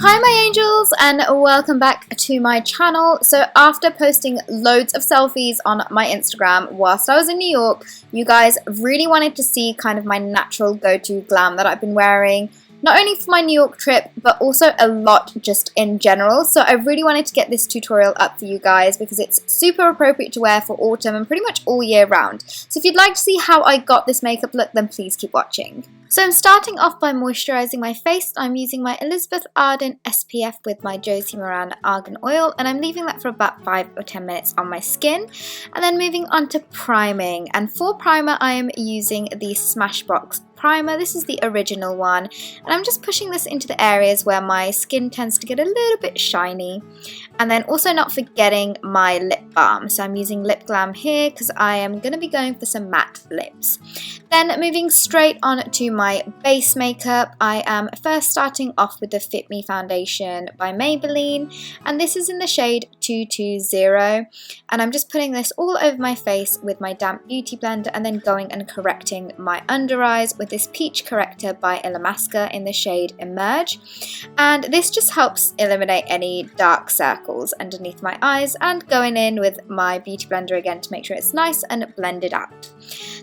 Hi my angels, and welcome back to my channel. So after posting loads of selfies on my Instagram whilst I was in New York, you guys really wanted to see kind of my natural go-to glam that I've been wearing, not only for my New York trip but also a lot just in general. So I really wanted to get this tutorial up for you guys because it's super appropriate to wear for autumn and pretty much all year round. So if you'd like to see how I got this makeup look, then please keep watching. So I'm starting off by moisturising my face. I'm using my Arden SPF with my Josie Maran Argan oil, and I'm leaving that for about 5 or 10 minutes on my skin. And then moving on to priming, and for primer I am using the Smashbox primer. This is the original one, and I'm just pushing this into the areas where my skin tends to get a little bit shiny. And then also not forgetting my lip balm, so I'm using Lipglam here because I am going to be going for some matte lips. Then moving straight on to my base makeup, I am first starting off with the Fit Me Foundation by Maybelline, and this is in the shade 220, and I'm just putting this all over my face with my damp beauty blender and then going and correcting my under eyes with this peach corrector by Illamasqua in the shade Emerge. And this just helps eliminate any dark circles underneath my eyes, and going in with my beauty blender again to make sure it's nice and blended out.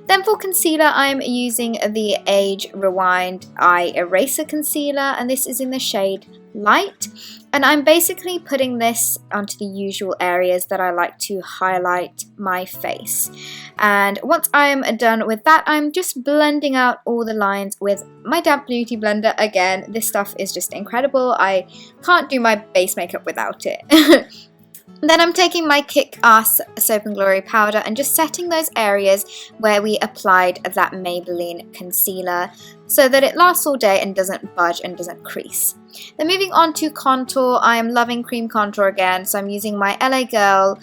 Then for concealer, I'm using the Age Rewind Eye Eraser Concealer, and this is in the shade Light. And I'm basically putting this onto the usual areas that I like to highlight my face. And once I'm done with that, I'm just blending out all the lines with my damp beauty blender again. This stuff is just incredible. I can't do my base makeup without it. Then I'm taking my Kick-Ass Soap and Glory powder and just setting those areas where we applied that Maybelline concealer so that it lasts all day and doesn't budge and doesn't crease. Then moving on to contour, I am loving cream contour again, so I'm using my LA Girl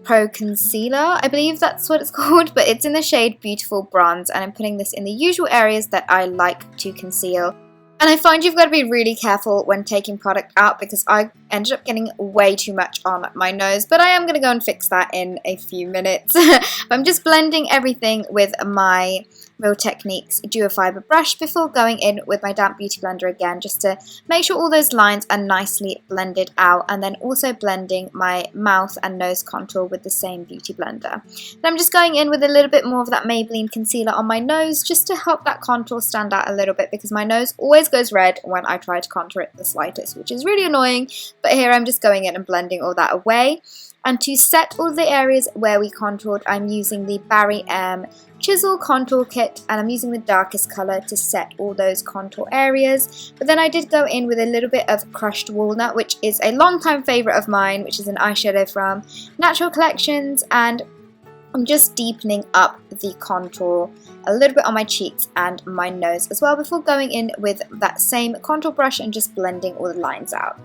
Pro Concealer, I believe that's what it's called, but it's in the shade Beautiful Bronze, and I'm putting this in the usual areas that I like to conceal. And I find you've got to be really careful when taking product out because I ended up getting way too much on my nose, but I am going to go and fix that in a few minutes. I'm just blending everything with my Real Techniques Duo Fiber brush before going in with my damp beauty blender again, just to make sure all those lines are nicely blended out, and then also blending my mouth and nose contour with the same beauty blender. Then I'm just going in with a little bit more of that Maybelline concealer on my nose just to help that contour stand out a little bit because my nose always goes red when I try to contour it the slightest, which is really annoying, but here I'm just going in and blending all that away. And to set all the areas where we contoured, I'm using the Barry M Chisel Contour Kit, and I'm using the darkest colour to set all those contour areas. But then I did go in with a little bit of Crushed Walnut, which is a long-time favourite of mine, which is an eyeshadow from Natural Collections, and I'm just deepening up the contour a little bit on my cheeks and my nose as well before going in with that same contour brush and just blending all the lines out.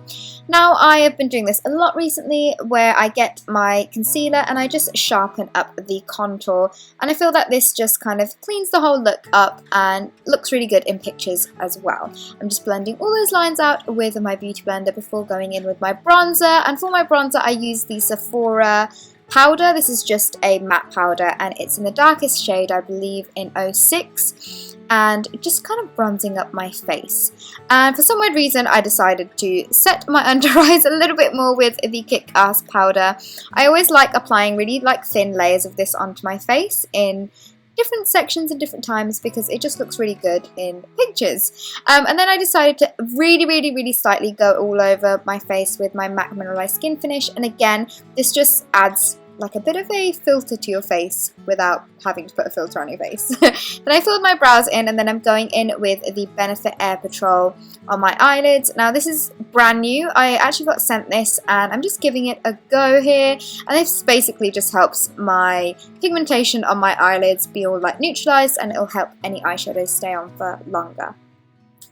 Now I have been doing this a lot recently where I get my concealer and I just sharpen up the contour, and I feel that this just kind of cleans the whole look up and looks really good in pictures as well. I'm just blending all those lines out with my beauty blender before going in with my bronzer, and for my bronzer I use the Sephora powder. This is just a matte powder and it's in the darkest shade, I believe in 06, and just kind of bronzing up my face. And for some weird reason I decided to set my under eyes a little bit more with the Kick-Ass powder. I always like applying really thin layers of this onto my face in different sections and different times because it just looks really good in pictures. And then I decided to really slightly go all over my face with my MAC Mineralized Skin Finish, and again this just adds like a bit of a filter to your face without having to put a filter on your face. Then I filled my brows in, and then I'm going in with the Benefit Air Patrol on my eyelids. Now this is brand new, I actually got sent this and I'm just giving it a go here, and this basically just helps my pigmentation on my eyelids be all neutralized, and it'll help any eyeshadows stay on for longer.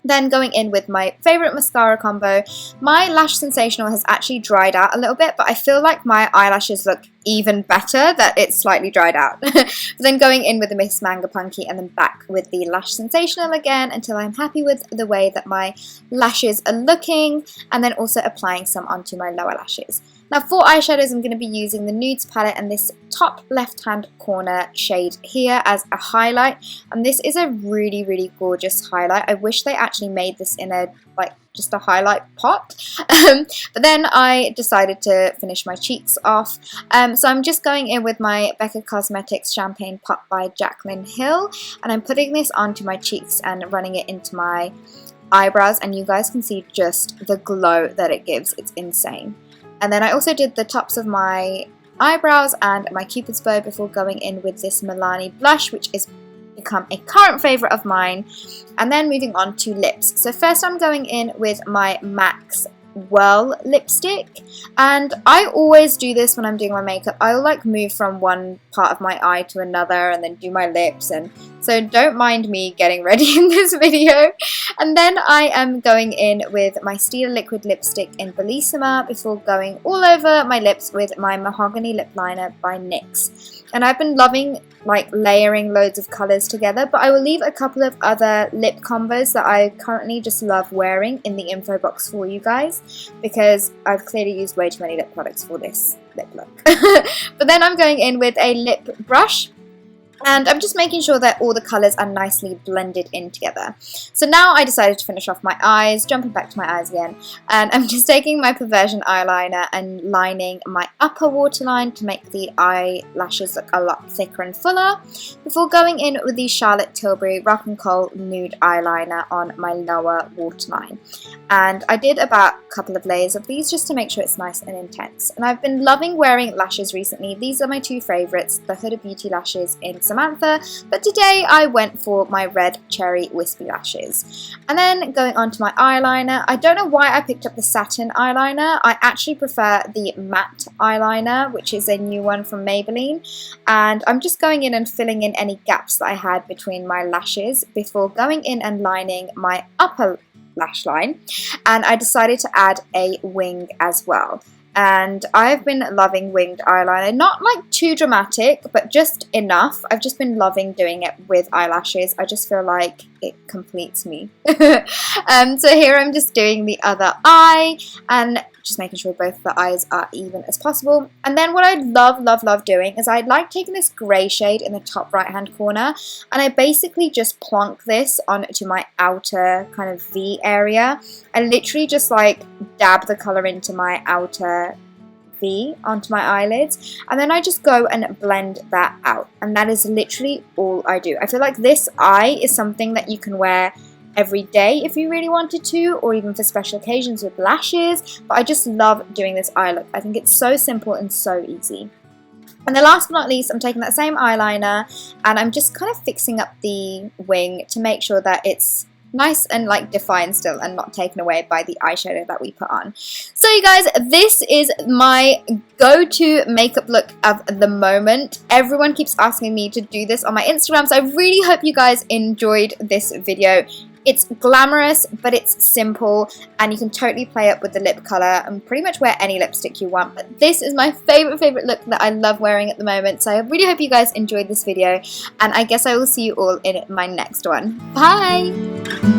Then going in with my favourite mascara combo. My Lash Sensational has actually dried out a little bit, but I feel like my eyelashes look even better that it's slightly dried out. Then going in with the Miss Manga Punky and then back with the Lash Sensational again until I'm happy with the way that my lashes are looking, and then also applying some onto my lower lashes. Now for eyeshadows I'm going to be using the Nudes palette and this top left hand corner shade here as a highlight, and this is a really gorgeous highlight. I wish they actually made this in a just a highlight pot. But then I decided to finish my cheeks off. So I'm just going in with my Becca Cosmetics Champagne Pot by Jaclyn Hill, and I'm putting this onto my cheeks and running it into my eyebrows, and you guys can see just the glow that it gives. It's insane. And then I also did the tops of my eyebrows and my Cupid's bow before going in with this Milani blush, which is become a current favorite of mine. And then moving on to lips. So first I'm going in with my MAC's Well lipstick, and I always do this when I'm doing my makeup. I'll like move from one part of my eye to another and then do my lips, and so don't mind me getting ready in this video. And then I am going in with my Stila liquid lipstick in Bellissima before going all over my lips with my Mahogany lip liner by NYX. And I've been loving like layering loads of colours together, but I will leave a couple of other lip combos that I currently just love wearing in the info box for you guys, because I've clearly used way too many lip products for this lip look. But then I'm going in with a lip brush, and I'm just making sure that all the colours are nicely blended in together. So now I decided to finish off my eyes, jumping back to my eyes again, and I'm just taking my Perversion eyeliner and lining my upper waterline to make the eyelashes look a lot thicker and fuller, before going in with the Charlotte Tilbury Rock and Coal Nude eyeliner on my lower waterline. And I did about a couple of layers of these just to make sure it's nice and intense. And I've been loving wearing lashes recently. These are my two favourites, the Huda Beauty lashes in Samantha, but today I went for my red cherry wispy lashes. And then going on to my eyeliner, I don't know why I picked up the satin eyeliner. I actually prefer the matte eyeliner, which is a new one from Maybelline, and I'm just going in and filling in any gaps that I had between my lashes before going in and lining my upper lash line. And I decided to add a wing as well. And I've been loving winged eyeliner, not like too dramatic, but just enough. I've just been loving doing it with eyelashes. I just feel like it completes me. So here I'm just doing the other eye and just making sure both the eyes are even as possible. And then what I love doing is I like taking this grey shade in the top right hand corner, and I basically just plonk this onto my outer kind of V area. I literally just like dab the colour into my outer V onto my eyelids, and then I just go and blend that out, and that is literally all I do. I feel like this eye is something that you can wear every day if you really wanted to, or even for special occasions with lashes, but I just love doing this eye look. I think it's so simple and so easy. And then last but not least, I'm taking that same eyeliner and I'm just kind of fixing up the wing to make sure that it's nice and like defined still and not taken away by the eyeshadow that we put on. So you guys, this is my go-to makeup look of the moment. Everyone keeps asking me to do this on my Instagram, so I really hope you guys enjoyed this video. It's glamorous, but it's simple, and you can totally play up with the lip colour and pretty much wear any lipstick you want. But this is my favourite look that I love wearing at the moment, so I really hope you guys enjoyed this video, and I guess I will see you all in my next one. Bye!